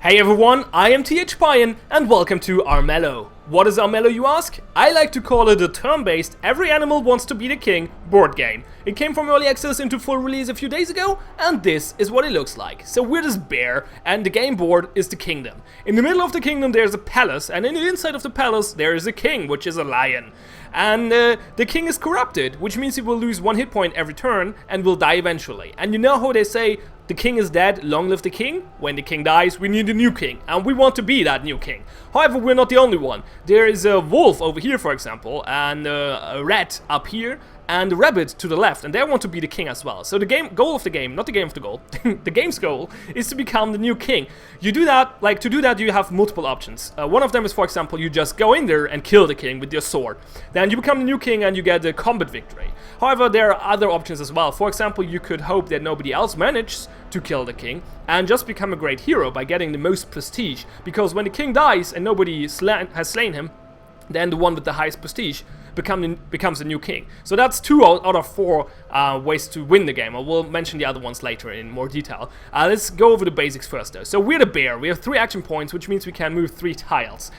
Hey everyone, I am TH Pyan and welcome to Armello. What is Armello, you ask? I like to call it a turn-based every animal wants to be the king board game. It came from early access into full release a few days ago, and this is what it looks like. So we're this bear, and the game board is the kingdom. In the middle of the kingdom there's a palace, and in the inside of the palace there is a king, which is a lion. And the king is corrupted, which means he will lose 1 hit point every turn and will die eventually. And you know how they say, the king is dead, long live the king? When the king dies, we need a new king, and we want to be that new king. However, we're not the only one. There is a wolf over here, for example, and a rat up here, and a rabbit to the left, and they want to be the king as well. So the goal of the game, not the game of the goal, the game's goal is to become the new king. You do that, to do that you have multiple options. One of them is, for example, you just go in there and kill the king with your sword. Then you become the new king and you get a combat victory. However, there are other options as well. For example, you could hope that nobody else manages to kill the king and just become a great hero by getting the most prestige. Because when the king dies and nobody has slain him, then the one with the highest prestige becomes a new king. So that's 2 out of 4 ways to win the game. I will mention the other ones later in more detail. Let's go over the basics first though. So we're the bear. We have 3 action points, which means we can move 3 tiles.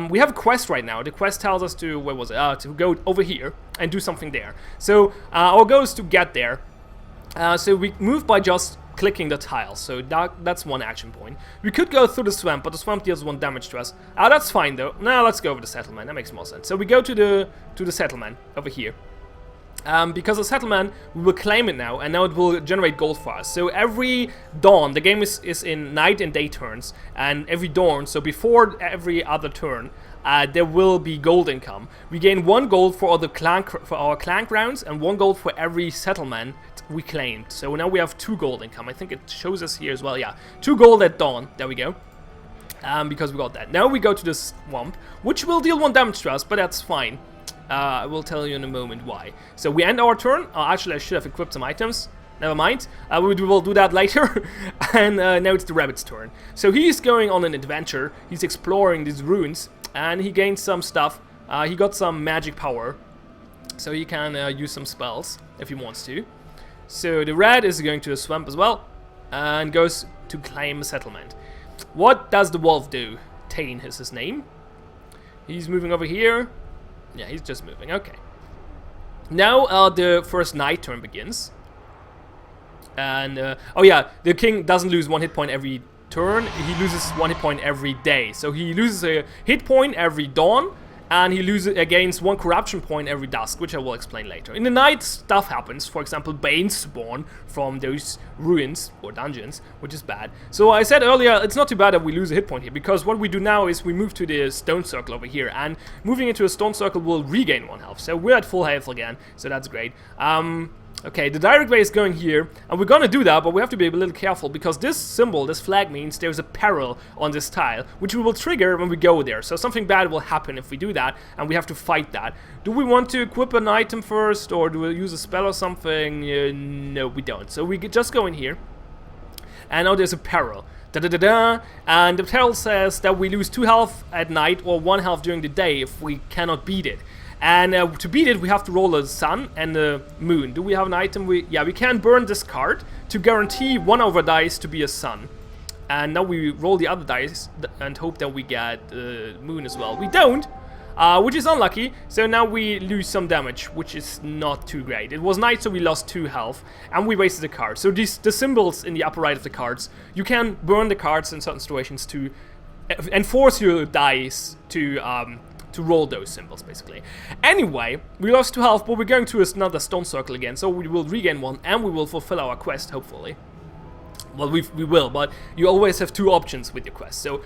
We have a quest right now. The quest tells us to, where was it? To go over here and do something there. So our goal is to get there. So we move by just clicking the tiles, so that's 1 action point. We could go through the swamp, but the swamp deals 1 damage to us. That's fine though. Now let's go over the settlement, that makes more sense. So we go to the settlement over here. Because the settlement, we will claim it now, and now it will generate gold for us. So every dawn, the game is in night and day turns, and every dawn, so before every other turn, there will be gold income. We gain 1 gold for our clan rounds, and 1 gold for every settlement we claimed. So now we have 2 gold income. I think it shows us here as well, yeah. 2 gold at dawn, there we go. Because we got that. Now we go to the swamp, which will deal 1 damage to us, but that's fine. I will tell you in a moment why. So we end our turn. Actually, I should have equipped some items. Never mind. We will do that later. And now it's the rabbit's turn. So he's going on an adventure. He's exploring these ruins, and he gains some stuff. He got some magic power, so he can use some spells if he wants to. So the rat is going to the swamp as well, and goes to claim a settlement. What does the wolf do? Tane is his name. He's moving over here. Yeah, he's just moving, okay. Now the first night turn begins. And, oh yeah, the king doesn't lose 1 hit point every turn, he loses 1 hit point every day. So he loses a hit point every dawn, and he gains 1 corruption point every dusk, which I will explain later. In the night, stuff happens. For example, Banes spawn from those ruins or dungeons, which is bad. So I said earlier, it's not too bad that we lose a hit point here, because what we do now is we move to the stone circle over here, and moving into a stone circle will regain 1 health. So we're at full health again, so that's great. Okay, the direct way is going here, and we're gonna do that, but we have to be a little careful, because this symbol, this flag, means there's a peril on this tile, which we will trigger when we go there. So something bad will happen if we do that, and we have to fight that. Do we want to equip an item first, or do we use a spell or something? No, we don't. So we just go in here, and now there's a peril. And the peril says that we lose 2 health at night, or 1 health during the day if we cannot beat it. And to beat it, we have to roll a sun and a moon. Do we have an item? Yeah, we can burn this card to guarantee 1 of our dice to be a sun. And now we roll the other dice and hope that we get moon as well. We don't, which is unlucky. So now we lose some damage, which is not too great. It was night, so we lost 2 health, and we wasted a card. So the symbols in the upper right of the cards, you can burn the cards in certain situations to enforce your dice to roll those symbols, basically. Anyway, we lost 2 health, but we're going to another stone circle again, so we will regain 1, and we will fulfill our quest, hopefully. Well, we will, but you always have 2 options with your quest. So,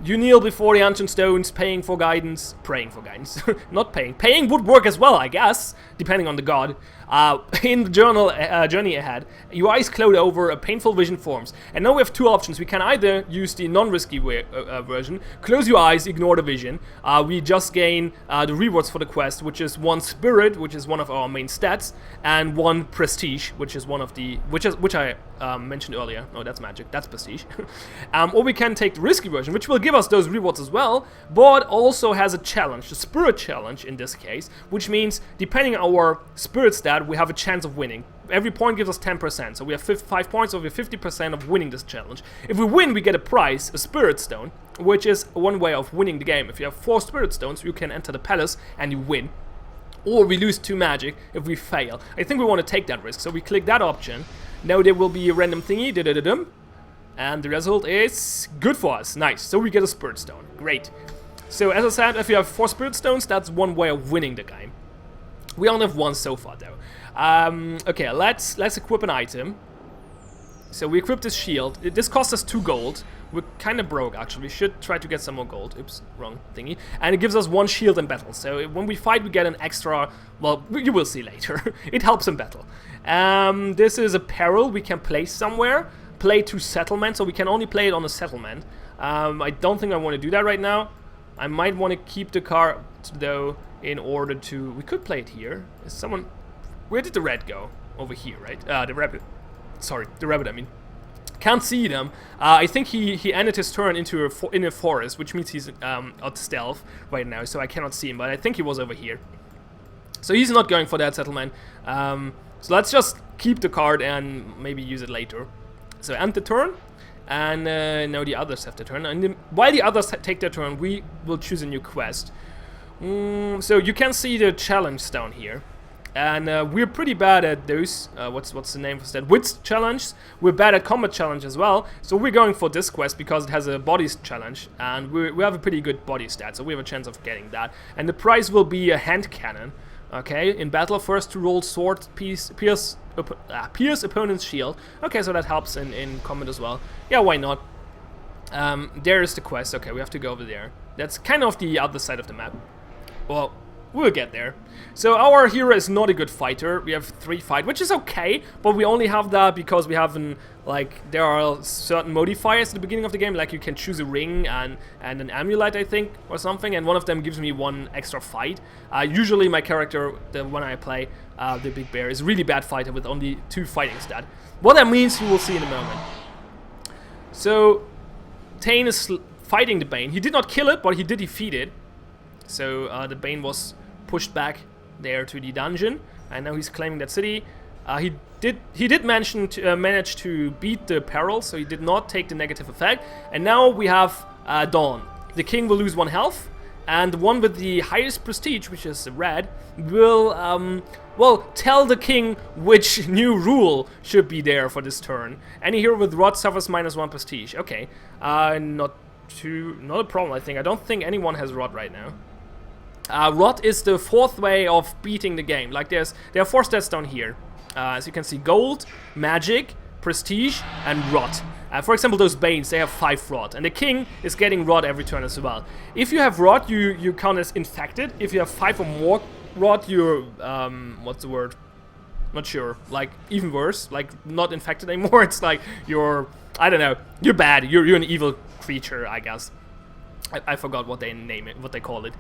you kneel before the ancient stones, praying for guidance. Not paying. Paying would work as well, I guess, depending on the god. In the journey ahead, your eyes cloud over, a painful vision forms. And now we have 2 options. We can either use the non-risky version, close your eyes, ignore the vision. We just gain the rewards for the quest, which is 1 spirit, which is one of our main stats, and 1 prestige, which is one of the which I mentioned earlier. No, that's magic. That's prestige. Or we can take the risky version, which will give us those rewards as well, but also has a challenge, a spirit challenge in this case, which means depending on our spirit stat, we have a chance of winning. every point gives us 10%. So we have 5 points, so we have 50% of winning this challenge. If we win, we get a prize, a spirit stone, which is one way of winning the game. If you have 4 spirit stones, you can enter the palace and you win. Or we lose 2 magic if we fail. I think we want to take that risk, so we click that option. Now there will be a random thingy, and the result is good for us. Nice. So we get a spirit stone. Great. So as I said, if you have 4 spirit stones, that's one way of winning the game. We only have 1 so far though. Okay, let's equip an item. So we equip this shield. This costs us 2 gold. We're kind of broke actually. We should try to get some more gold. Oops, wrong thingy. And it gives us 1 shield in battle. So when we fight, we get an extra. Well, you will see later. It helps in battle. This is a peril we can place somewhere. Play to settlement. So we can only play it on a settlement. I don't think I want to do that right now. I might want to keep the card though in order to. We could play it here. Is someone? Where did the red go? Over here, right? The rabbit. Sorry, the rabbit. I mean. Can't see them. I think he ended his turn in a forest, which means he's out stealth right now, so I cannot see him. But I think he was over here. So he's not going for that settlement. So let's just keep the card and maybe use it later. So end the turn, and now the others have their turn. And while the others take their turn, we will choose a new quest. So you can see the challenge down here. And we're pretty bad at those, what's the name for that? Wits challenge. We're bad at combat challenge as well. So we're going for this quest because it has a bodies challenge. And we have a pretty good body stat, so we have a chance of getting that. And the prize will be a hand cannon. Okay, in battle, first to roll sword, pierce opponent's shield. Okay, so that helps in combat as well. Yeah, why not? There is the quest. Okay, we have to go over there. That's kind of the other side of the map. Well, we'll get there. So our hero is not a good fighter. We have 3 fight, which is okay, but we only have that because we have there are certain modifiers at the beginning of the game, like you can choose a ring and an amulet, I think, or something, and one of them gives me 1 extra fight. Usually my character, the one I play, the big bear, is a really bad fighter with only 2 fighting stat. What that means, you will see in a moment. So Tane is fighting the Bane. He did not kill it, but he did defeat it. So the Bane was pushed back there to the dungeon, and now he's claiming that city. He did manage to beat the peril, so he did not take the negative effect. And now we have Dawn. The king will lose 1 health, and the one with the highest prestige, which is red, will well, tell the king which new rule should be there for this turn. Any hero with rod suffers -1 prestige. Okay, not a problem. I think I don't think anyone has rod right now. Rod is the 4th way of beating the game. Like there are 4 stats down here. As you can see, gold, magic, prestige, and rod. For example, those Banes, they have 5 rod, and the king is getting rod every turn as well. If you have rod, you count as infected. If you have 5 or more rod, you're what's the word? Not sure. Like even worse. Like not infected anymore. It's like you're, I don't know. You're bad. You're an evil creature, I guess. I forgot what they name it, what they call it.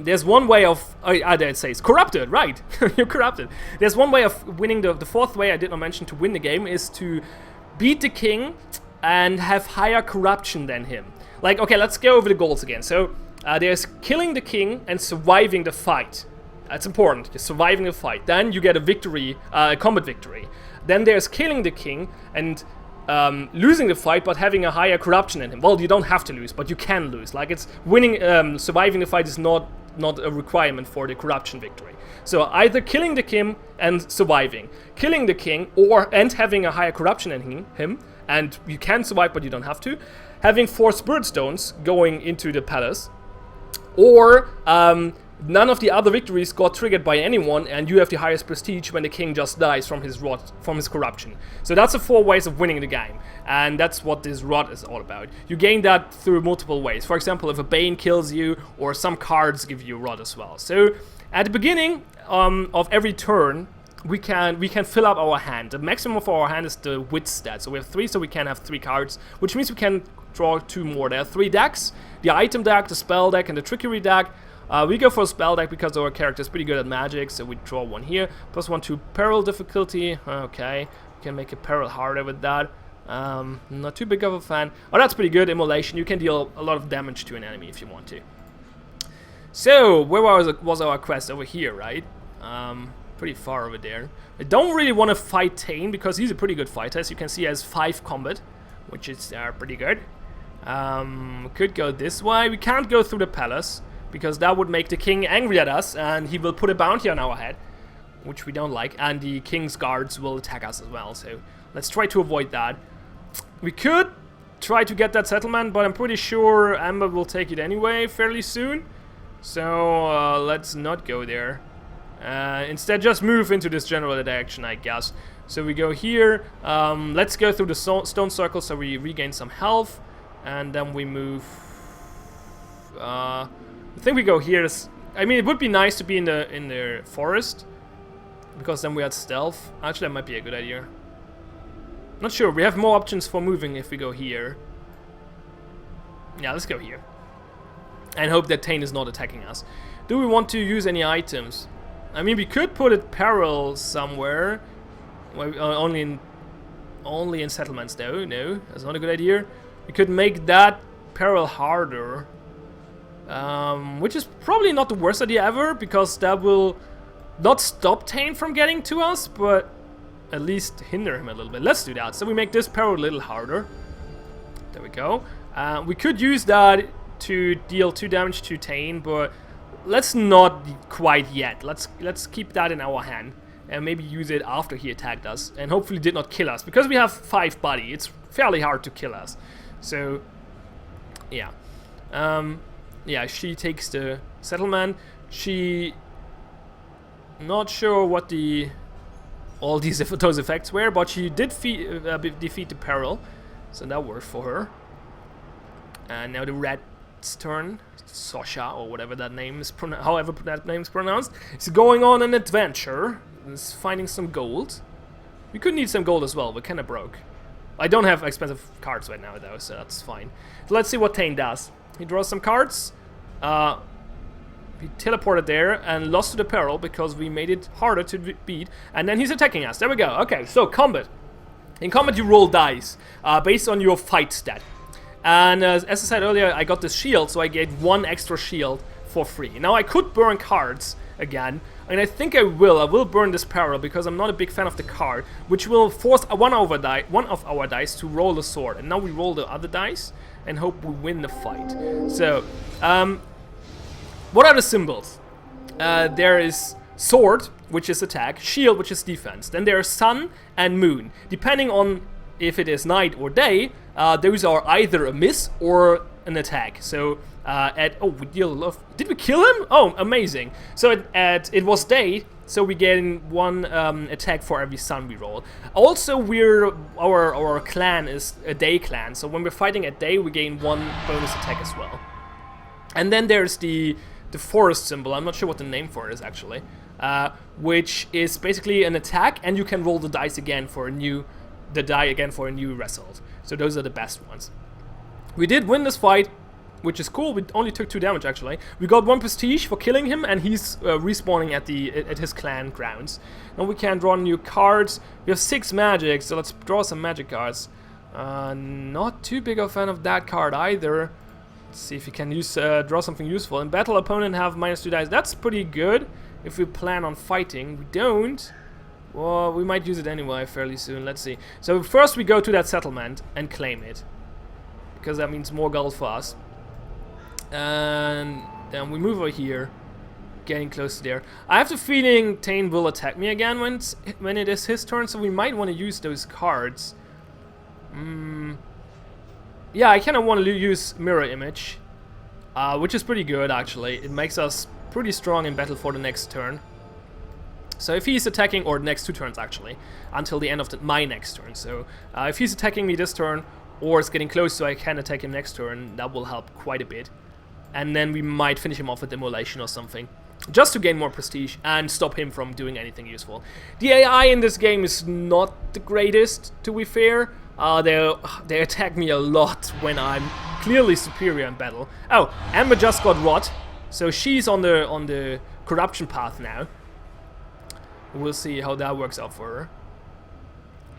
There's one way of, there it says, corrupted, right, you're corrupted. There's one way of winning, the 4th way I did not mention to win the game is to beat the king and have higher corruption than him. Like, okay, let's go over the goals again. So, there's killing the king and surviving the fight. That's important, just surviving the fight. Then you get a victory, a combat victory. Then there's killing the king and losing the fight but having a higher corruption in him. Well, you don't have to lose, but you can lose. Like it's winning, surviving the fight is not a requirement for the corruption victory. So either killing the king and surviving, killing the king and having a higher corruption in him, and you can survive but you don't have to, having 4 spirit stones going into the palace, or none of the other victories got triggered by anyone, and you have the highest prestige when the king just dies from his rod, from his corruption. So that's the 4 ways of winning the game, and that's what this rod is all about. You gain that through multiple ways. For example, if a Bane kills you, or some cards give you rod as well. So at the beginning of every turn, we can fill up our hand. The maximum for our hand is the wit stat. So we have 3, so we can have 3 cards, which means we can draw 2 more. There are 3 decks: the item deck, the spell deck, and the trickery deck. We go for a spell deck because our character is pretty good at magic, so we draw 1 here. +1 to peril difficulty. Okay, we can make a peril harder with that. Not too big of a fan. Oh, that's pretty good. Immolation. You can deal a lot of damage to an enemy if you want to. So, where was our quest? Over here, right? pretty far over there. I don't really want to fight Tane because he's a pretty good fighter. As you can see, he has 5 combat, which is pretty good. Could go this way. We can't go through the palace because that would make the king angry at us, and he will put a bounty on our head, which we don't like, and the king's guards will attack us as well. So let's try to avoid that. We could try to get that settlement, but I'm pretty sure Amber will take it anyway fairly soon. So let's not go there. Instead, just move into this general direction, I guess. So we go here. Let's go through the stone circle so we regain some health, and then we move. I think we go here. I mean, it would be nice to be in the forest, because then we had stealth. Actually, that might be a good idea. Not sure. We have more options for moving if we go here. Yeah, let's go here. And hope that Tane is not attacking us. Do we want to use any items? I mean, we could put it parallel somewhere. Well, only in settlements, though. No, that's not a good idea. We could make that parallel harder. Which is probably not the worst idea ever, because that will not stop Tane from getting to us, but at least hinder him a little bit. Let's do that. So we make this parallel a little harder. There we go. We could use that to deal 2 damage to Tane, but let's not quite yet. Let's keep that in our hand and maybe use it after he attacked us and hopefully did not kill us, because we have 5 body. It's fairly hard to kill us. So yeah. Yeah, she takes the settlement. She not sure what all those effects were, but she did defeat the peril, so that worked for her. And now the red's turn, Sasha or whatever that name is, however that name is pronounced, is going on an adventure. Is finding some gold. We could need some gold as well. We're kind of broke. I don't have expensive cards right now though, so that's fine. So let's see what Tane does. He draws some cards. He teleported there and lost to the peril because we made it harder to beat. And then he's attacking us. There we go. Okay, so combat. In combat you roll dice based on your fight stat. And as I said earlier, I got this shield, so I get 1 extra shield for free. Now I could burn cards again, and I think I will. I will burn this peril because I'm not a big fan of the card, which will force one of our dice to roll the sword. And now we roll the other dice and hope we win the fight. So, what are the symbols? There is sword, which is attack, shield, which is defense. Then there is sun and moon. Depending on if it is night or day, those are either a miss or an attack. So we deal a lot. Did we kill him? Oh, amazing! So it was day, so we gain 1 attack for every sun we roll. Also, our clan is a day clan, so when we're fighting at day, we gain 1 bonus attack as well. And then there's the forest symbol. I'm not sure what the name for it is actually, which is basically an attack, and you can roll the dice again for a new result. So those are the best ones. We did win this fight, which is cool. We only took 2 damage actually. We got 1 prestige for killing him, and he's respawning at his clan grounds. Now we can draw new cards. We have 6 magic, so let's draw some magic cards. Not too big a fan of that card either. Let's see if we can draw something useful. In battle, opponent have -2 dice. That's pretty good if we plan on fighting. We don't. Well, we might use it anyway fairly soon. Let's see. So first we go to that settlement and claim it, because that means more gold for us. And then we move over here, getting close to there. I have the feeling Tane will attack me again when it is his turn, so we might want to use those cards. Yeah, I kind of want to use Mirror Image, which is pretty good actually. It makes us pretty strong in battle for the next turn. So if he's attacking, or next 2 turns actually, until the end of my next turn. So if he's attacking me this turn, or is getting close so I can attack him next turn, that will help quite a bit. And then we might finish him off with Immolation or something, just to gain more prestige and stop him from doing anything useful. The AI in this game is not the greatest, to be fair. They attack me a lot when I'm clearly superior in battle. Oh, Amber just got rot, so she's on the corruption path now. We'll see how that works out for her.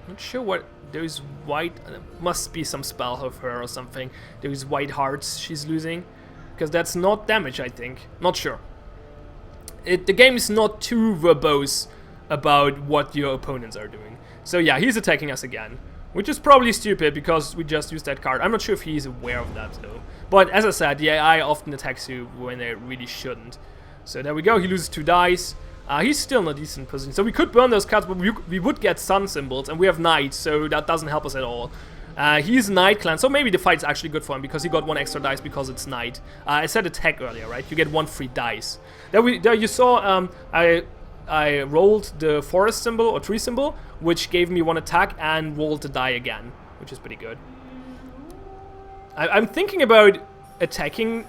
Not sure what those white... must be some spell of her or something. Those white hearts she's losing. Because that's not damage, I think. Not sure. The game is not too verbose about what your opponents are doing. So yeah, he's attacking us again, which is probably stupid because we just used that card. I'm not sure if he's aware of that though. But as I said, the AI often attacks you when they really shouldn't. So there we go, he loses 2 dice. He's still in a decent position. So we could burn those cards, but we would get sun symbols, and we have knight, so that doesn't help us at all. He's Knight Clan, so maybe the fight's actually good for him because he got 1 extra dice because it's Knight. I said attack earlier, right? You get 1 free dice. There you saw I rolled the forest symbol or tree symbol, which gave me 1 attack and rolled the die again, which is pretty good. I'm thinking about attacking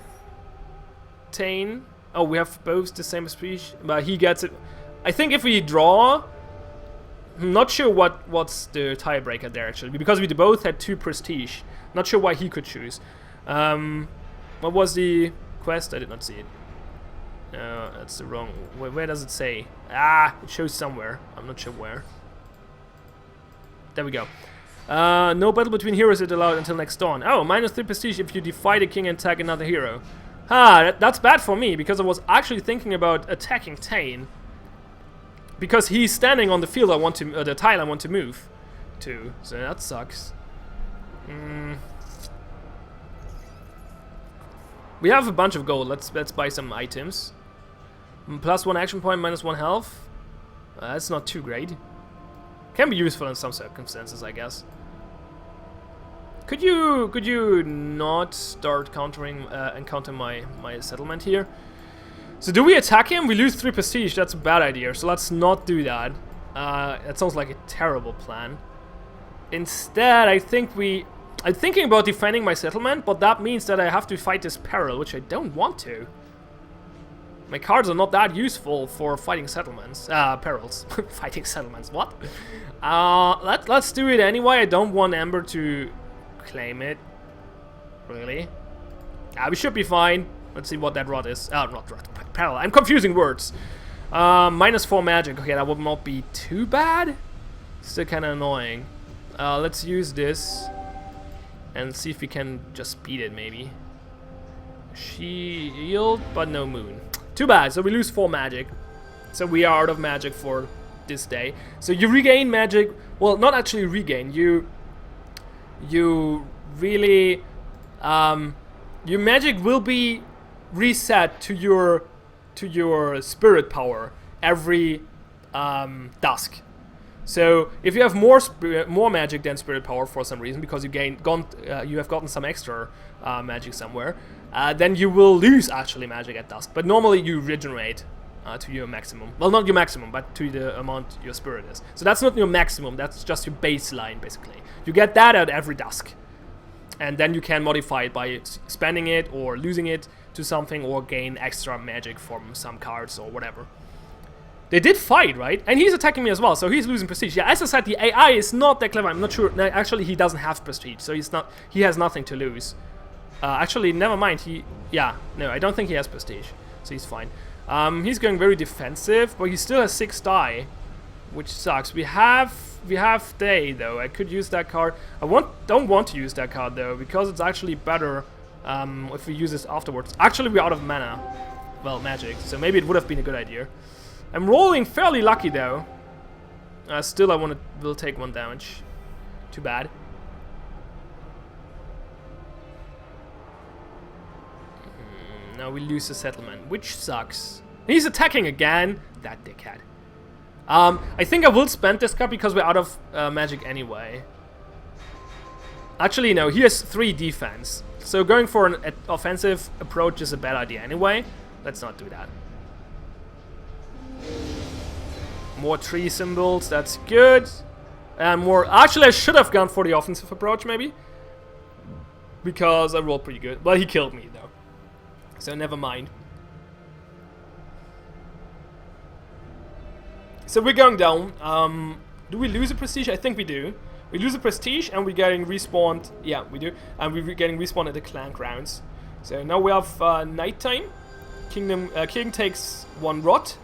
Tane. Oh, we have both the same speech, but he gets it. I think if we draw, I'm not sure what's the tiebreaker there actually, because we both had 2 prestige. Not sure why he could choose. What was the quest? I did not see it. No, that's the wrong. Where does it say? Ah, it shows somewhere. I'm not sure where. There we go. No battle between heroes is allowed until next dawn. Oh, -3 prestige if you defy the king and attack another hero. That's bad for me, because I was actually thinking about attacking Tane. Because he's standing on the field I want to, the tile I want to move to. So that sucks. We have a bunch of gold. Let's buy some items. +1 action point, -1 health. That's not too great. Can be useful in some circumstances, I guess. Could you not start countering and counter my settlement here? So do we attack him? We lose 3 prestige. That's a bad idea. So let's not do that. That sounds like a terrible plan. Instead, I'm thinking about defending my settlement, but that means that I have to fight this peril, which I don't want to. My cards are not that useful for fighting settlements. Perils. Fighting settlements. What? Let's do it anyway. I don't want Ember to claim it. Really? We should be fine. Let's see what that rod is. Not rod. Peril. I'm confusing words. -4 magic. Okay, that would not be too bad. Still kind of annoying. Let's use this and see if we can just beat it, maybe. Shield, but no moon. Too bad. So we lose 4 magic. So we are out of magic for this day. So you regain magic. Well, not actually regain. You really your magic will be reset to your spirit power every dusk. So if you have more magic than spirit power for some reason, because you have gotten some extra magic somewhere, then you will lose actually magic at dusk. But normally you regenerate to your maximum. Well, not your maximum, but to the amount your spirit is. So that's not your maximum. That's just your baseline, basically. You get that at every dusk. And then you can modify it by spending it or losing it to something, or gain extra magic from some cards or whatever. They did fight, right? And he's attacking me as well, so he's losing prestige. Yeah, as I said, the AI is not that clever. I'm not sure. No, actually, he doesn't have prestige, so he has nothing to lose. Actually, never mind. No, I don't think he has prestige, so he's fine. He's going very defensive, but he still has 6 die, which sucks. We have Day, though. I could use that card. Don't want to use that card, though, because it's actually better if we use this afterwards. Actually, we're out of mana. Well, magic, so maybe it would have been a good idea. I'm rolling fairly lucky, though. Still, I will take 1 damage. Too bad. Now we lose the settlement, which sucks. He's attacking again. That dickhead. I think I will spend this card because we're out of magic anyway. Actually, no, he has 3 defense. So going for an offensive approach is a bad idea anyway. Let's not do that. More tree symbols, that's good. And more... Actually, I should have gone for the offensive approach, maybe. Because I rolled pretty good. Well, he killed me, though. So never mind. So we're going down. Do we lose a prestige? I think we do. We lose a prestige and we're getting respawned. Yeah, we do. And we're getting respawned at the clan grounds. So now we have nighttime. King takes 1 rot.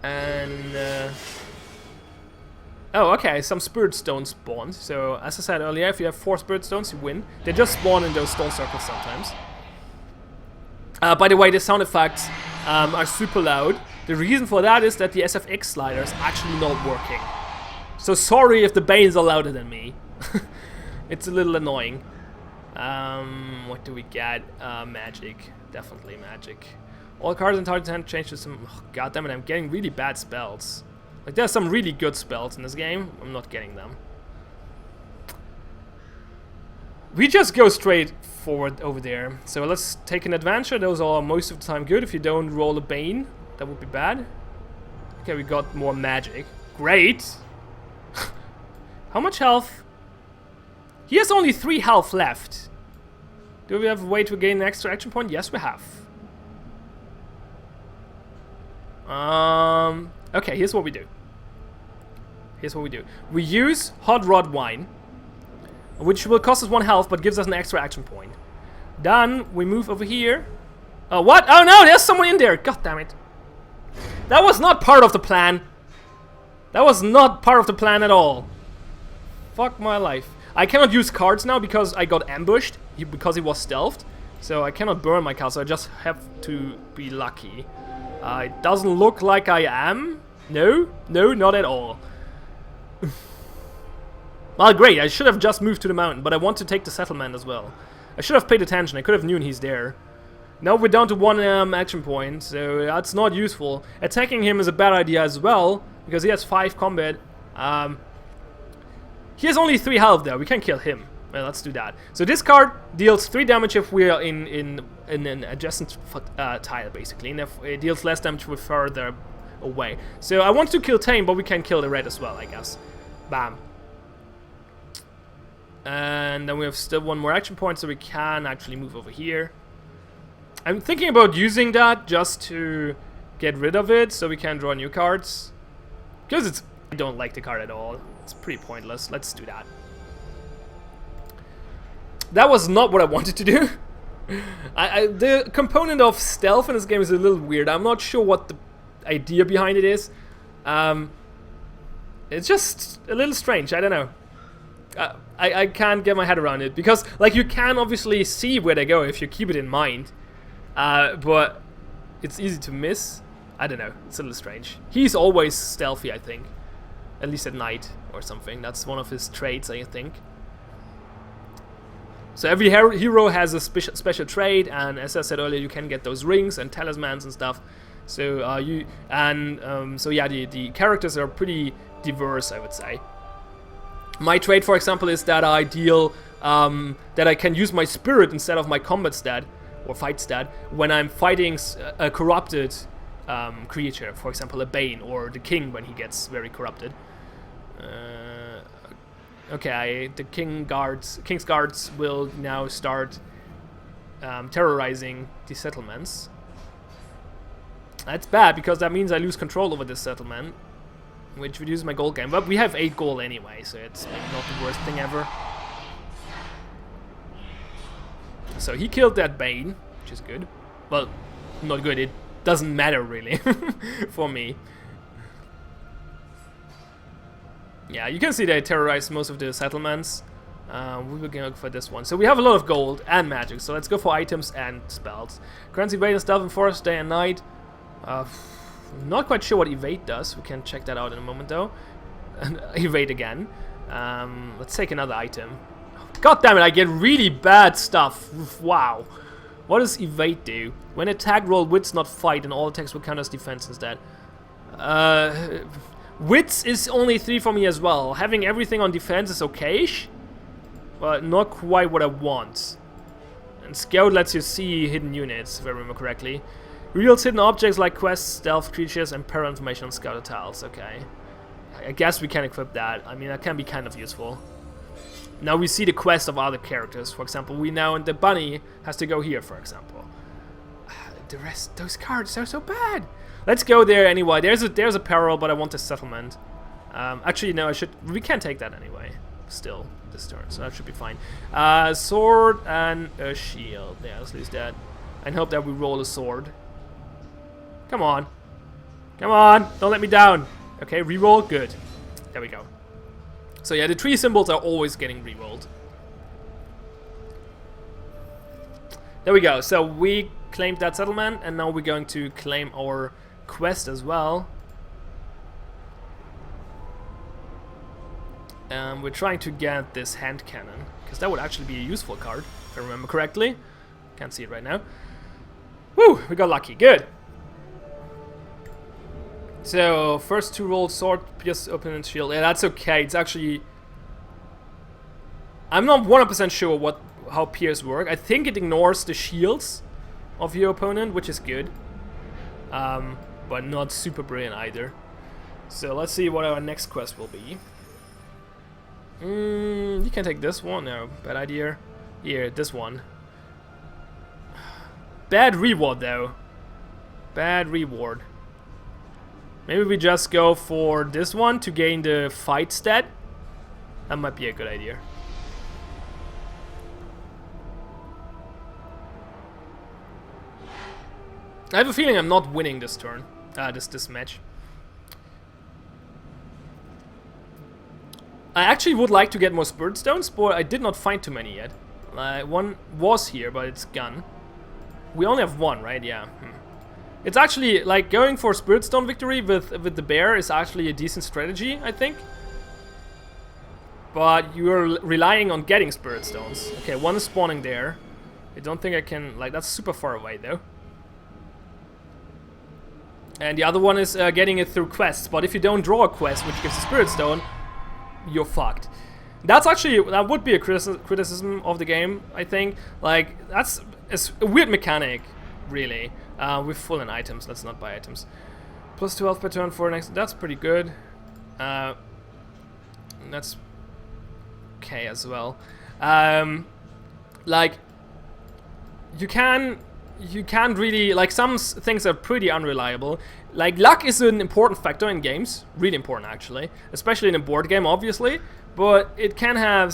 And oh, okay, some spirit stones spawned. So as I said earlier, if you have 4 spirit stones, you win. They just spawn in those stone circles sometimes. By the way, the sound effects are super loud. The reason for that is that the SFX slider is actually not working. So sorry if the Banes are louder than me. It's a little annoying. What do we get? Magic. Definitely magic. All cards in target's hand change to some... Oh, God damn it, I'm getting really bad spells. Like, there's some really good spells in this game. I'm not getting them. We just go straight forward over there. So let's take an adventure. Those are most of the time good. If you don't roll a Bane, that would be bad. Okay, we got more magic. Great! How much health? He has only 3 health left. Do we have a way to gain an extra action point? Yes, we have. Okay, here's what we do. We use Hot Rod Wine, which will cost us 1 health, but gives us an extra action point. Then we move over here. Oh, what? Oh no, there's someone in there. God damn it. That was not part of the plan. That was not part of the plan at all. Fuck my life. I cannot use cards now because I got ambushed, because he was stealthed. So I cannot burn my card, so I just have to be lucky. It doesn't look like I am. No, not at all. Well, great, I should have just moved to the mountain, but I want to take the settlement as well. I should have paid attention, I could have known he's there. Now we're down to 1 action point, so that's not useful. Attacking him is a bad idea as well, because he has 5 combat. He has only 3 health though, we can kill him. Well, let's do that. So this card deals 3 damage if we are in an adjacent tile, basically, and if it deals less damage if we're further away. So I want to kill Tame, but we can kill the red as well, I guess. Bam. And then we have still 1 more action point, so we can actually move over here. I'm thinking about using that just to get rid of it, so we can draw new cards. Because I don't like the card at all. It's pretty pointless. Let's do that. That was not what I wanted to do. The component of stealth in this game is a little weird. I'm not sure what the idea behind it is. It's just a little strange. I don't know. I can't get my head around it. Because, like, you can obviously see where they go if you keep it in mind. But it's easy to miss. I don't know. It's a little strange. He's always stealthy, I think. At least at night or something. That's one of his traits, I think. So every hero has a special trait, and as I said earlier, you can get those rings and talismans and stuff. So so yeah, the characters are pretty diverse, I would say. My trait, for example, is that I deal that I can use my spirit instead of my combat stat or fight stat when I'm fighting a corrupted creature, for example, a Bane or the King when he gets very corrupted. Okay, the King's Guards will now start terrorizing the settlements. That's bad, because that means I lose control over this settlement, which reduces my gold gain. But we have 8 gold anyway, so it's maybe not the worst thing ever. So he killed that Bane, which is good. Well, not good, it doesn't matter really for me. Yeah, you can see they terrorized most of the settlements. We will go for this one. So we have a lot of gold and magic, so let's go for items and spells. Grants evade and stealth in forest day and night. Not quite sure what evade does. We can check that out in a moment though. And evade again. Let's take another item. God damn it, I get really bad stuff. Wow. What does evade do? When attack, roll wits, not fight, and all attacks will count as defense instead. Wits is only 3 for me as well. Having everything on defense is okay-ish, but not quite what I want. And Scout lets you see hidden units, if I remember correctly. Reveals hidden objects like quests, stealth creatures, and para information on scouted tiles. Okay. I guess we can equip that. I mean, that can be kind of useful. Now we see the quest of other characters. For example, we now, and the bunny has to go here, for example. The rest, those cards are so bad. Let's go there anyway. There's a peril, but I want a settlement. Actually, no, we can take that anyway. Still, this turn, so that should be fine. Sword and a shield. Yeah, let's lose that. And hope that we roll a sword. Come on. Come on, don't let me down. Okay, reroll, good. There we go. So yeah, the 3 symbols are always getting rerolled. There we go. So we claimed that settlement, and now we're going to claim our quest as well. We're trying to get this hand cannon, because that would actually be a useful card, if I remember correctly. Can't see it right now. Woo! We got lucky. Good. So, first to roll sword, pierce opponent's shield. Yeah, that's okay. It's actually... I'm not 100% sure how pierce work. I think it ignores the shields of your opponent, which is good. But not super brilliant either. So, let's see what our next quest will be. You can take this one. No, bad idea. Here, this one. Bad reward, though. Bad reward. Maybe we just go for this one to gain the fight stat. That might be a good idea. I have a feeling I'm not winning this turn. This match. I actually would like to get more Spirit Stones, but I did not find too many yet. One was here, but it's gone. We only have one, right? Yeah. It's actually, like, going for Spirit Stone victory with the bear is actually a decent strategy, I think. But you're relying on getting Spirit Stones. Okay, one is spawning there. I don't think I can, like, that's super far away, though. And the other one is getting it through quests. But if you don't draw a quest, which gives a Spirit Stone, you're fucked. That's actually, that would be a criticism of the game, I think. Like, that's a weird mechanic, really. With full in items, let's not buy items. Plus 2 health per turn for next, that's pretty good. That's okay as well. Like, you can't really, like, some things are pretty unreliable. Like, luck is an important factor in games, really important actually, especially in a board game, obviously, but it can have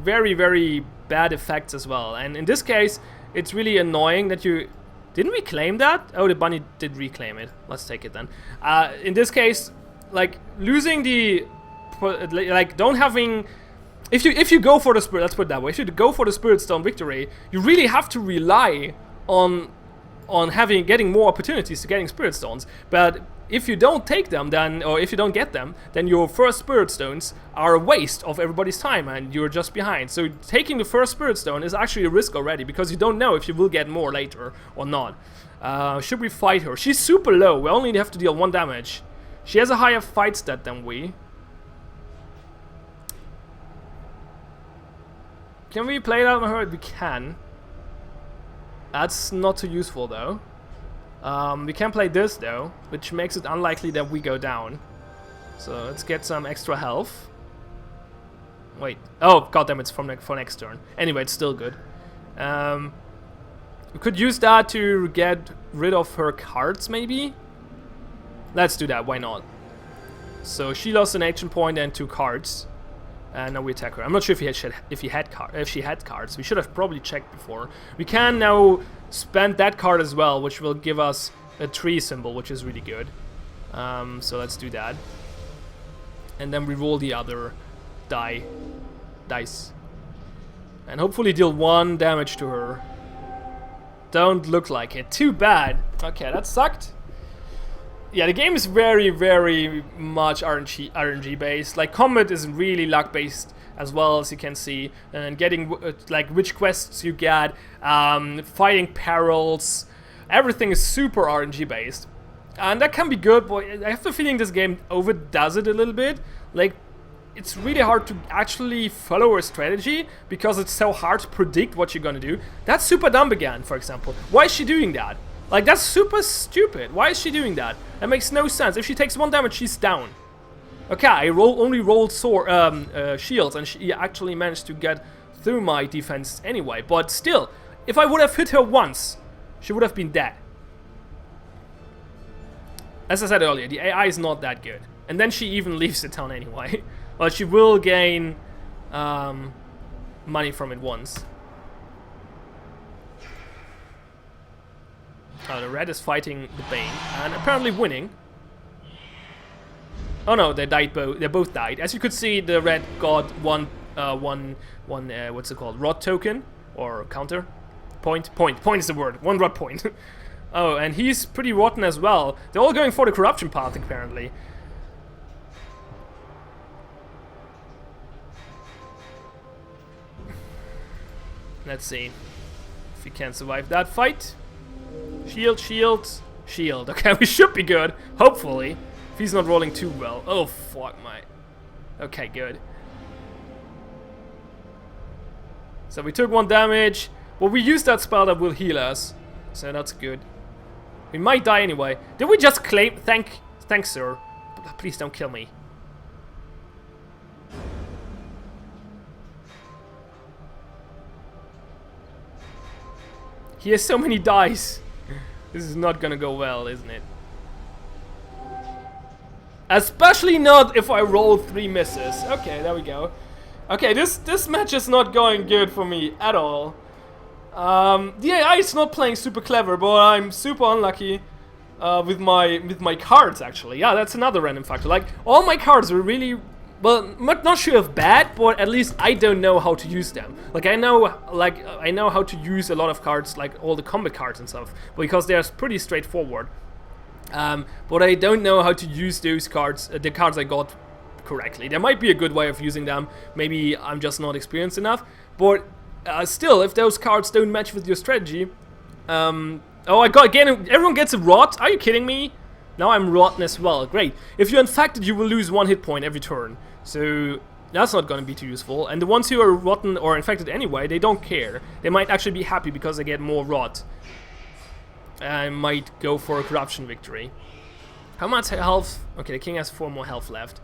very, very bad effects as well. And in this case, it's really annoying that you... Didn't we claim that? Oh, the bunny did reclaim it. Let's take it then. In this case, like, losing the... Like, don't having... If you go for the Spirit... Let's put it that way. If you go for the Spirit Stone victory, you really have to rely on getting more opportunities to getting Spirit Stones. But if you don't take them, then... Or if you don't get them, then your first Spirit Stones are a waste of everybody's time and you're just behind. So taking the first Spirit Stone is actually a risk already, because you don't know if you will get more later or not. Should we fight her? She's super low. We only have to deal 1 damage. She has a higher fight stat than we. Can we play that on her? We can. That's not too useful though. We can play this though, which makes it unlikely that we go down. So let's get some extra health. Wait. Oh, goddamn, it's for next turn. Anyway, it's still good. We could use that to get rid of her cards, maybe? Let's do that, why not? So she lost an action point and 2 cards. And now we attack her. I'm not sure if she had cards. We should have probably checked before. We can now spend that card as well, which will give us a tree symbol, which is really good. So let's do that. And then we roll the other dice. And hopefully deal 1 damage to her. Don't look like it. Too bad. Okay, that sucked. Yeah, the game is very, very much RNG based. Like, combat is really luck based as well, as you can see, and getting like which quests you get, fighting perils, everything is super RNG based, and that can be good. But I have the feeling this game overdoes it a little bit. Like, it's really hard to actually follow a strategy because it's so hard to predict what you're gonna do. That's super dumb again, for example. Why is she doing that? Like, that's super stupid. Why is she doing that? That makes no sense. If she takes 1 damage, she's down. Okay, I only rolled shields, and she actually managed to get through my defense anyway. But still, if I would have hit her once, she would have been dead. As I said earlier, the AI is not that good. And then she even leaves the town anyway. But she will gain money from it once. The red is fighting the Bane and apparently winning. Oh no, they both died. As you could see, the red got one what's it called? Rod token or counter? Point is the word. 1 rod point. Oh, and he's pretty rotten as well. They're all going for the corruption path, apparently. Let's see if we can survive that fight. Shield, shield, shield. Okay, we should be good, hopefully. If he's not rolling too well. Oh, fuck my... Okay, good. So we took 1 damage, but we used that spell that will heal us. So that's good. We might die anyway. Did we just claim... Thanks, sir. Please don't kill me. He has so many dice. This is not gonna go well, isn't it? Especially not if I roll 3 misses. Okay, there we go. Okay, this match is not going good for me at all. The AI is not playing super clever, but I'm super unlucky with my cards actually. Yeah, that's another random factor. Like all my cards are really, well, not sure if bad, but at least I don't know how to use them. Like I know how to use a lot of cards, like all the combat cards and stuff, because they're pretty straightforward. But I don't know how to use those cards, the cards I got correctly. There might be a good way of using them. Maybe I'm just not experienced enough. But still, if those cards don't match with your strategy, oh, I got again. Everyone gets a rot. Are you kidding me? Now I'm rotten as well. Great. If you're infected, you will lose 1 hit point every turn. So that's not going to be too useful. And the ones who are rotten or infected anyway, they don't care. They might actually be happy because they get more rot. I might go for a corruption victory. How much health? Okay, the king has 4 more health left.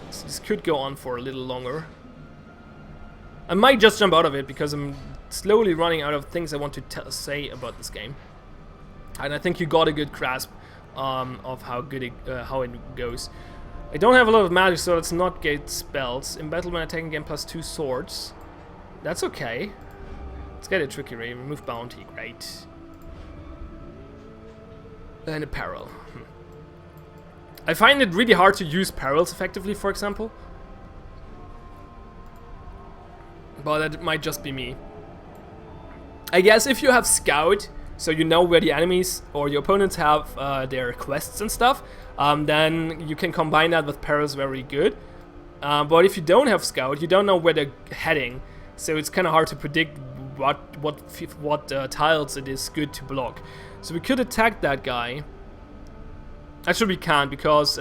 So this could go on for a little longer. I might just jump out of it because I'm slowly running out of things I want to say about this game. And I think you got a good grasp of how good how it goes. I don't have a lot of magic, so let's not get spells. In battle when attacking again, +2 swords. That's okay. Let's get a trickery. Remove bounty. Great. And a peril. I find it really hard to use perils effectively, for example. But that might just be me. I guess if you have Scout, so you know where the enemies or your opponents have their quests and stuff, then you can combine that with perils very good. But if you don't have Scout, you don't know where they're heading, so it's kind of hard to predict what tiles it is good to block. So we could attack that guy. Actually we can't, because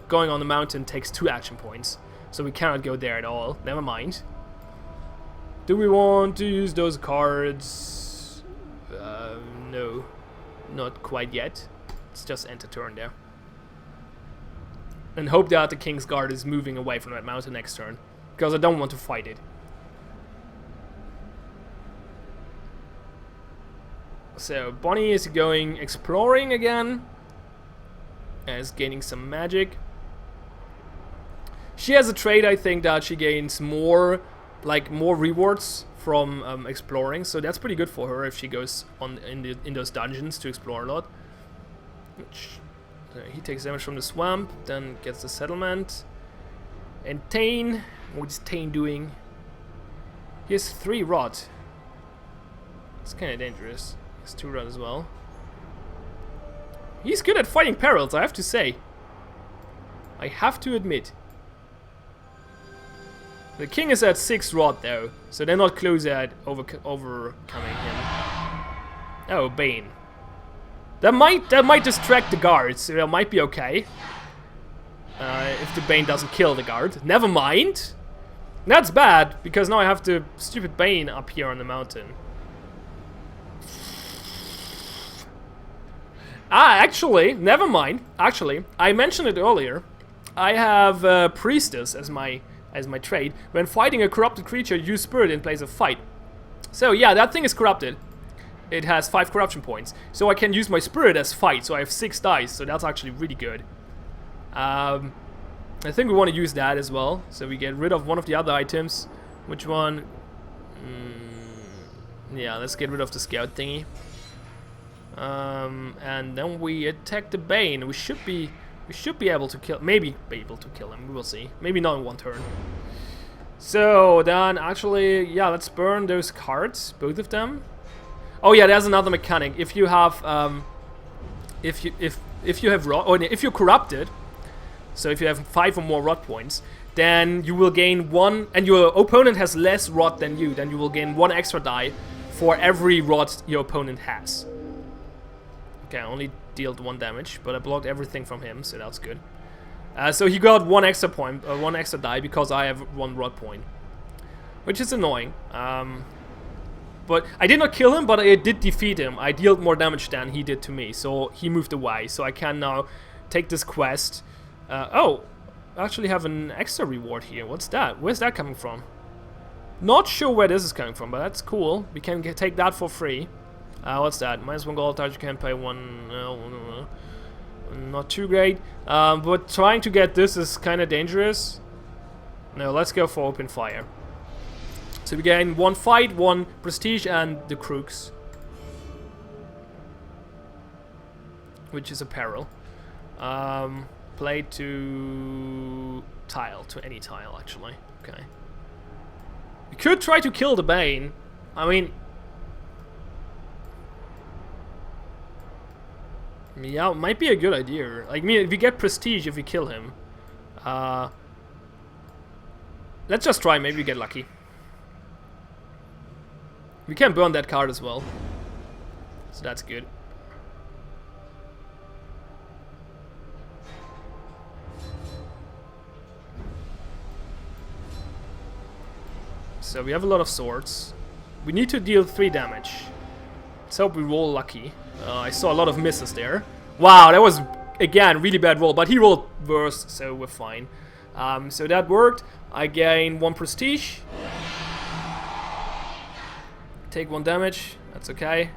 going on the mountain takes 2 action points. So we cannot go there at all. Never mind. Do we want to use those cards? No. Not quite yet. Let's just end the turn there. And hope that the King's Guard is moving away from that mountain next turn. Because I don't want to fight it. So, Bonnie is going exploring again. And is gaining some magic. She has a trait, I think, that she gains more rewards from exploring. So that's pretty good for her if she goes on in those dungeons to explore a lot. He takes damage from the swamp, then gets the settlement. And Tane, what is Tane doing? He has 3 rot. It's kind of dangerous. He has 2 rot as well. He's good at fighting perils, I have to say. I have to admit. The king is at 6 rot though, so they're not close at overcoming him. Oh, Bane. That might distract the guards, so that might be okay. If the Bane doesn't kill the guard. Never mind. That's bad, because now I have the stupid Bane up here on the mountain. Actually, never mind. Actually, I mentioned it earlier. I have Priestess as my trait. When fighting a corrupted creature, use Spirit in place of fight. So yeah, that thing is corrupted. It has 5 corruption points. So I can use my Spirit as fight, so I have 6 dice, so that's actually really good. I think we want to use that as well, so we get rid of one of the other items. Which one? Yeah, let's get rid of the scout thingy. And then we attack the Bane. We should be able to kill, maybe be able to kill him. We will see. Maybe not in 1 turn. So then, actually, yeah, let's burn those cards, both of them. Oh yeah, there's another mechanic. If you have if you have rot, or if you're corrupted, so if you have 5 or more rot points, then you will gain 1, and your opponent has less rot than you, then you will gain 1 extra die for every rot your opponent has. Okay, I only dealt 1 damage, but I blocked everything from him, so that's good. So he got 1 extra point, 1 extra die because I have 1 rot point, which is annoying. But I did not kill him, but I did defeat him. I dealt more damage than he did to me, so he moved away. So I can now take this quest. Oh, I actually have an extra reward here. What's that? Where's that coming from? Not sure where this is coming from, but that's cool. We can take that for free. What's that? -1 gold, you can pay 1... not too great. But trying to get this is kind of dangerous. No, let's go for open fire. So we gain 1 fight, 1 prestige, and the crooks, which is apparel. Play to tile, to any tile actually. Okay. We could try to kill the Bane. I mean, yeah, it might be a good idea. Like, if we get prestige if we kill him. Let's just try, maybe we get lucky. We can burn that card as well, so that's good. So we have a lot of swords. We need to deal 3 damage. Let's hope we roll lucky. I saw a lot of misses there. Wow, that was, again, really bad roll, but he rolled worse, so we're fine. So that worked. I gain 1 prestige. Take 1 damage, that's okay.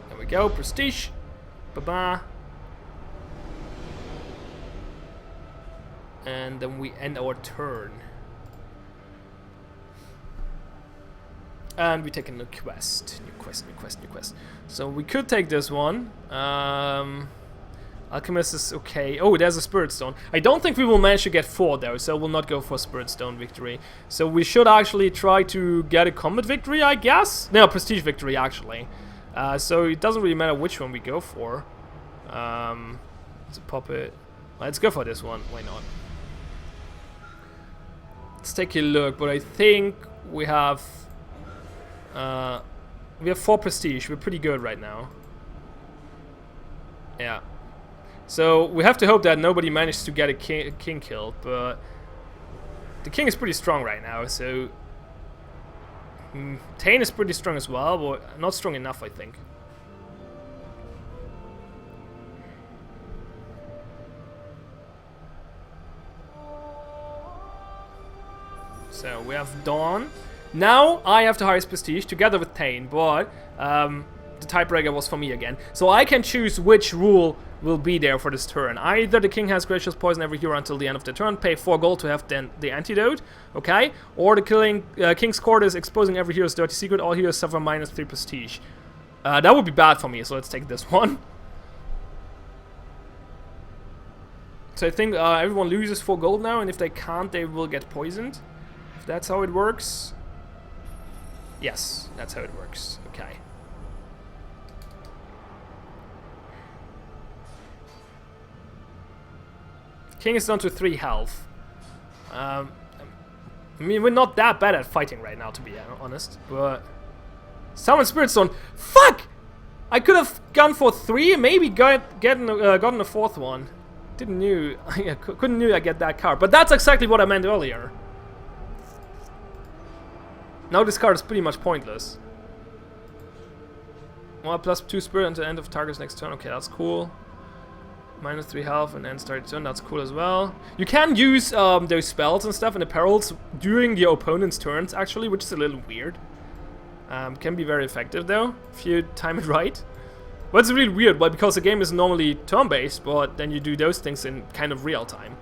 There we go, prestige. Ba-ba. And then we end our turn. And we take a new quest. New quest. So we could take this one. Alchemist is okay. Oh, there's a Spirit Stone. I don't think we will manage to get 4 though, so we'll not go for Spirit Stone victory. So we should actually try to get a combat victory, I guess? No, prestige victory actually. So it doesn't really matter which one we go for. Let's pop it. Let's go for this one. Why not? Let's take a look, but I think we have 4 prestige. We're pretty good right now. Yeah. So we have to hope that nobody managed to get a king killed, but the king is pretty strong right now, so Tane is pretty strong as well, but not strong enough, I think. So we have Dawn. Now I have the highest prestige together with Tane, but the tiebreaker was for me again. So I can choose which rule will be there for this turn. Either the king has gracious poison every hero until the end of the turn, pay 4 gold to have then the antidote, okay? Or the king's court is exposing every hero's dirty secret, all heroes suffer -3 prestige. That would be bad for me, so let's take this one. So I think everyone loses 4 gold now, and if they can't, they will get poisoned. If that's how it works. Yes, that's how it works. Okay. King is down to 3 health. I mean, we're not that bad at fighting right now, to be honest. But Summon Spirit Stone. Fuck! I could have gone for 3, maybe gotten a 4th one. Couldn't knew I get that card. But that's exactly what I meant earlier. Now this card is pretty much pointless. 1 plus 2 spirit until the end of target's next turn. Okay, that's cool. -3 health and then start turn. That's cool as well. You can use those spells and stuff and apparels during your opponent's turns, actually, which is a little weird. Can be very effective though if you time it right. Well, it's really weird, but because the game is normally turn-based, but then you do those things in kind of real time.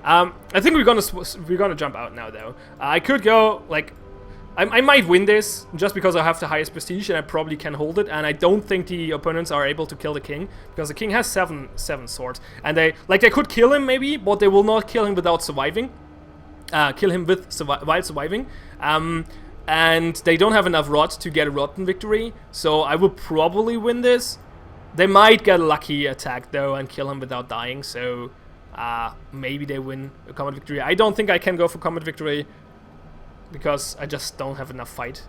I think we're gonna jump out now though. I could go like. I might win this just because I have the highest prestige and I probably can hold it, and I don't think the opponents are able to kill the king because the king has seven swords, and they could kill him maybe, but they will not kill him without surviving. Kill him while surviving. and they don't have enough rods to get a rotten victory, so I will probably win this. They might get a lucky attack though and kill him without dying, so maybe they win a combat victory. I don't think I can go for combat victory because I just don't have enough fight.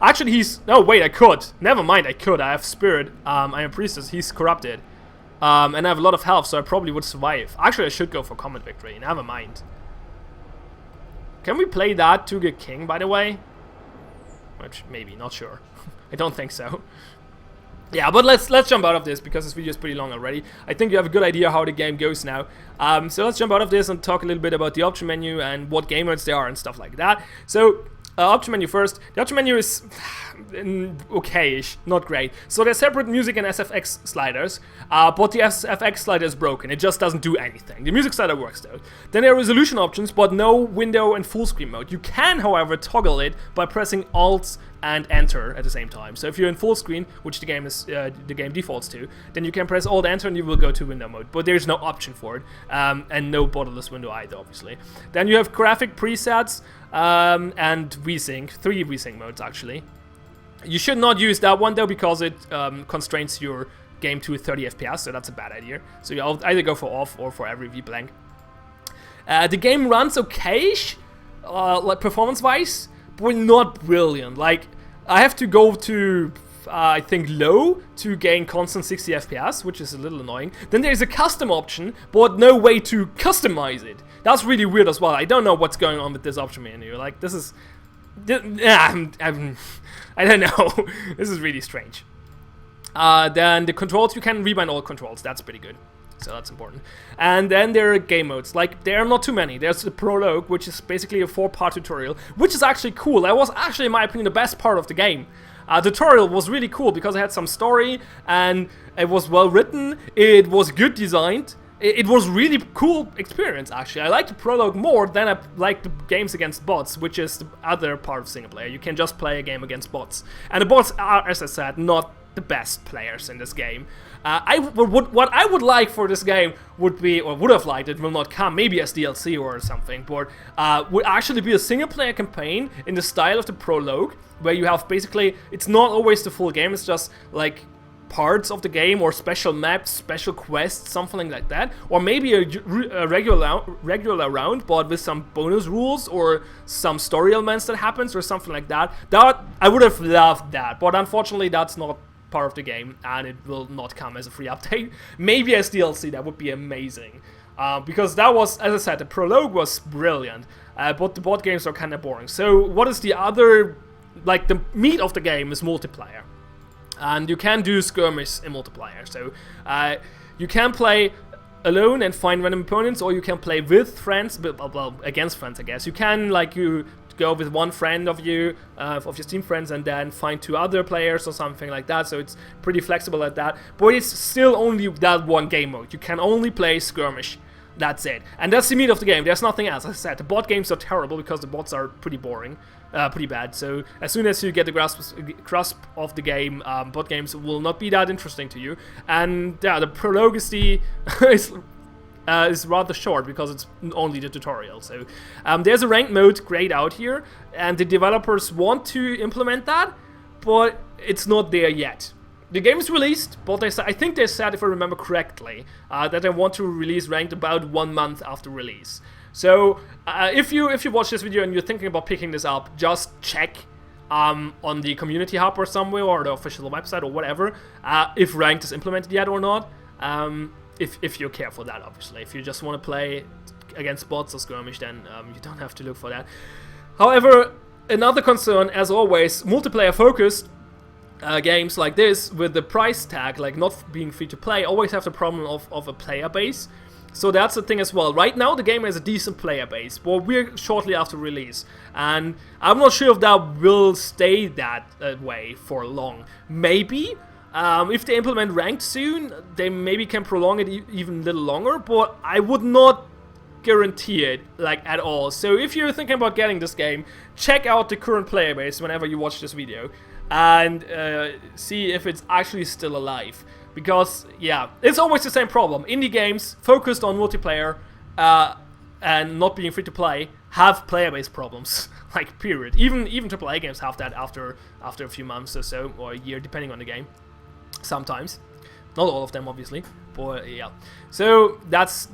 Actually, no, wait, I could. Never mind, I could. I have spirit. I am priestess. He's corrupted. And I have a lot of health, so I probably would survive. Actually, I should go for combat victory. Never mind. Can we play that to get king, by the way? Which, maybe, not sure. I don't think so. Yeah, but let's jump out of this because this video is pretty long already. I think you have a good idea how the game goes now. So let's jump out of this and talk a little bit about the option menu and what game modes there are and stuff like that. So option menu first. The option menu is okay-ish, not great. So there's separate music and SFX sliders, but the SFX slider is broken. It just doesn't do anything. The music slider works though. Then there are resolution options, but no window and full screen mode. You can, however, toggle it by pressing Alt and Enter at the same time. So if you're in full screen, which the game defaults to, then you can press Alt Enter and you will go to window mode. But there's no option for it, and no borderless window either, obviously. Then you have graphic presets and VSync, 3 VSync modes actually. You should not use that one though because it constrains your game to 30 FPS, so that's a bad idea. So you'll either go for off or for every VBlank. The game runs okay-ish, like performance-wise, but not brilliant. Like, I have to go to, I think, low to gain constant 60 FPS, which is a little annoying. Then there's a custom option, but no way to customize it. That's really weird as well. I don't know what's going on with this option menu. Like, this is... I don't know. This is really strange. Then the controls, you can rebind all controls. That's pretty good. So that's important. And then there are game modes. Like, there are not too many. There's the prologue, which is basically a 4-part tutorial, which is actually cool. That was actually, in my opinion, the best part of the game. Tutorial was really cool because it had some story and it was well written. It was good designed. It was really cool experience, actually. I like the prologue more than I like the games against bots, which is the other part of single player. You can just play a game against bots. And the bots are, as I said, not the best players in this game. What I would like for this game would be, or would have liked, it will not come, maybe as DLC or something, but would actually be a single player campaign in the style of the prologue, where you have basically, it's not always the full game, it's just like parts of the game or special maps, special quests, something like that, or maybe a regular round, but with some bonus rules or some story elements that happens or something like that. That I would have loved that, but unfortunately that's not part of the game and it will not come as a free update. Maybe as DLC, that would be amazing, because that was, as I said, the prologue was brilliant, but the board games are kind of boring. So what is the other, like the meat of the game is multiplayer. And you can do skirmish in multiplayer, so you can play alone and find random opponents, or you can play with friends, well, against friends, I guess. You can, like, you go with one friend of your Steam friends, and then find 2 other players or something like that, so it's pretty flexible at that. But it's still only that one game mode. You can only play skirmish. That's it. And that's the meat of the game. There's nothing else. As I said, the bot games are terrible because the bots are pretty boring, pretty bad. So as soon as you get the grasp of the game, bot games will not be that interesting to you. And yeah, the prologue is is rather short because it's only the tutorial. So there's a ranked mode grayed out here, and the developers want to implement that, but it's not there yet. The game is released, but I think they said, if I remember correctly, that they want to release ranked about 1 month after release. So if you watch this video and you're thinking about picking this up, just check on the community hub or somewhere, or the official website or whatever, if ranked is implemented yet or not. If you care for that, obviously. If you just want to play against bots or skirmish, then you don't have to look for that. However, another concern, as always, multiplayer focused games like this, with the price tag, like not being free to play, always have the problem of a player base. So that's the thing as well. Right now the game has a decent player base, but we're shortly after release, and I'm not sure if that will stay that way for long. Maybe if they implement ranked soon, they maybe can prolong it even a little longer, but I would not guarantee it, like, at all. So if you're thinking about getting this game, check out the current player base whenever you watch this video, and see if it's actually still alive. Because, yeah, it's always the same problem. Indie games focused on multiplayer and not being free to play have player-based problems, like period. Even AAA games have that after a few months or so, or a year, depending on the game. Sometimes, not all of them, obviously, but yeah. So that's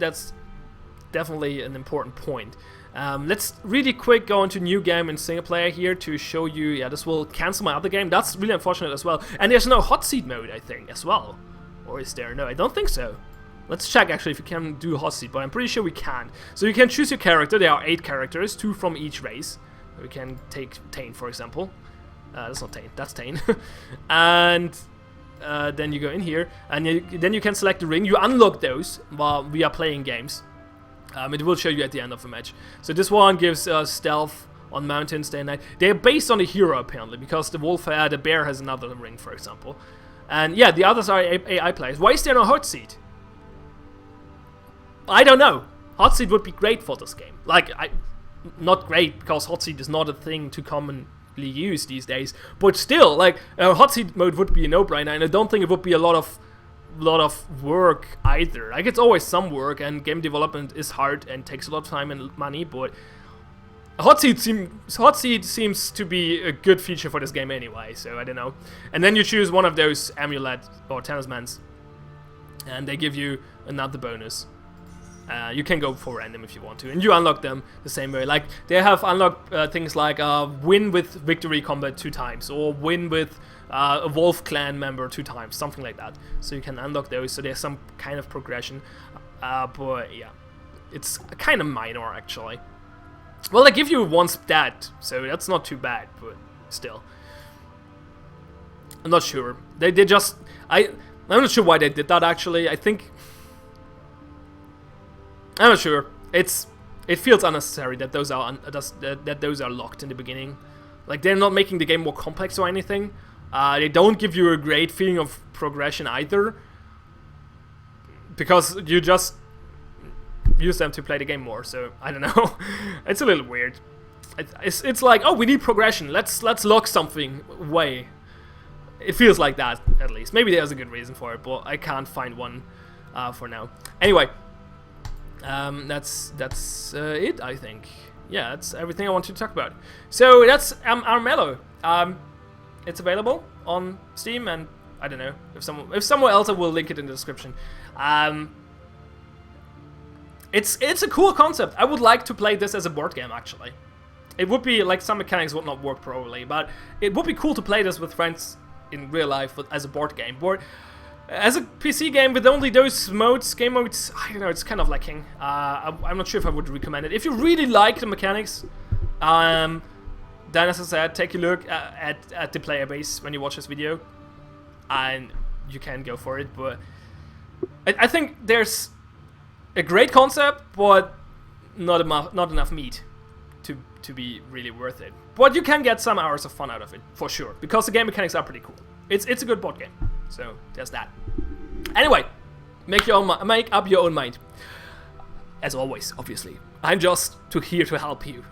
definitely an important point. Let's really quick go into new game in single player here to show you. Yeah, this will cancel my other game. That's really unfortunate as well. And there's no hot seat mode, I think, as well. Or is there? No, I don't think so. Let's check actually if we can do hot seat, but I'm pretty sure we can. So you can choose your character. There are 8 characters, 2 from each race. We can take Tane, for example. That's not Tane, that's Tane. And then you go in here, and then you can select the ring. You unlock those while we are playing games. It will show you at the end of the match. So this one gives stealth on mountains day and night. They're based on a hero apparently, because the wolf, the bear has another ring, for example. And yeah, the others are AI players. Why is there no hot seat? I don't know. Hot seat would be great for this game. Like, not great because hot seat is not a thing to commonly use these days. But still, like, hot seat mode would be a no-brainer, and I don't think it would be a lot of work either. Like, it's always some work, and game development is hard and takes a lot of time and money, but hot seat seems to be a good feature for this game anyway, so I don't know. And then you choose one of those amulet or talismans, and they give you another bonus. You can go for random if you want to, and you unlock them the same way. Like, they have unlocked things like win with victory combat 2 times, or win with a wolf clan member 2 times, something like that. So you can unlock those, so there's some kind of progression. But yeah, it's kind of minor actually. Well, they give you 1 stat, so that's not too bad, but still. I'm not sure. They just... I'm not sure why they did that actually. I'm not sure. It feels unnecessary that those are that those are locked in the beginning. Like, they're not making the game more complex or anything. They don't give you a great feeling of progression either, because you just use them to play the game more. So I don't know. It's a little weird. It's like, oh, we need progression. Let's lock something away. It feels like that, at least. Maybe there's a good reason for it, but I can't find one for now. Anyway. That's it, I think. Yeah, that's everything I want to talk about. So that's Armello. It's available on Steam, and I don't know if somewhere else I will link it in the description. It's a cool concept. I would like to play this as a board game actually. It would be like, some mechanics would not work probably, but it would be cool to play this with friends in real life as a board game. As a PC game with only those game modes, I don't know, it's kind of lacking. I'm not sure if I would recommend it. If you really like the mechanics, then as I said, take a look at the player base when you watch this video, and you can go for it. But I think there's a great concept, but not enough meat to be really worth it. But you can get some hours of fun out of it, for sure, because the game mechanics are pretty cool. It's a good board game. So there's that. Anyway, make up your own mind. As always, obviously, I'm just here to help you.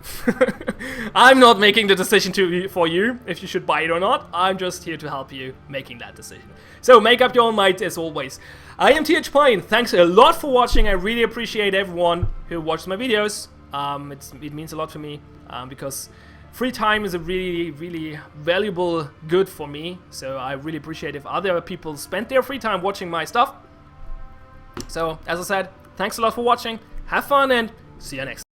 I'm not making the decision for you if you should buy it or not. I'm just here to help you making that decision. So make up your own mind as always. I am TH Pine. Thanks a lot for watching. I really appreciate everyone who watches my videos. It means a lot to me because free time is a really, really valuable good for me, so I really appreciate if other people spend their free time watching my stuff. So, as I said, thanks a lot for watching, have fun, and see you next time.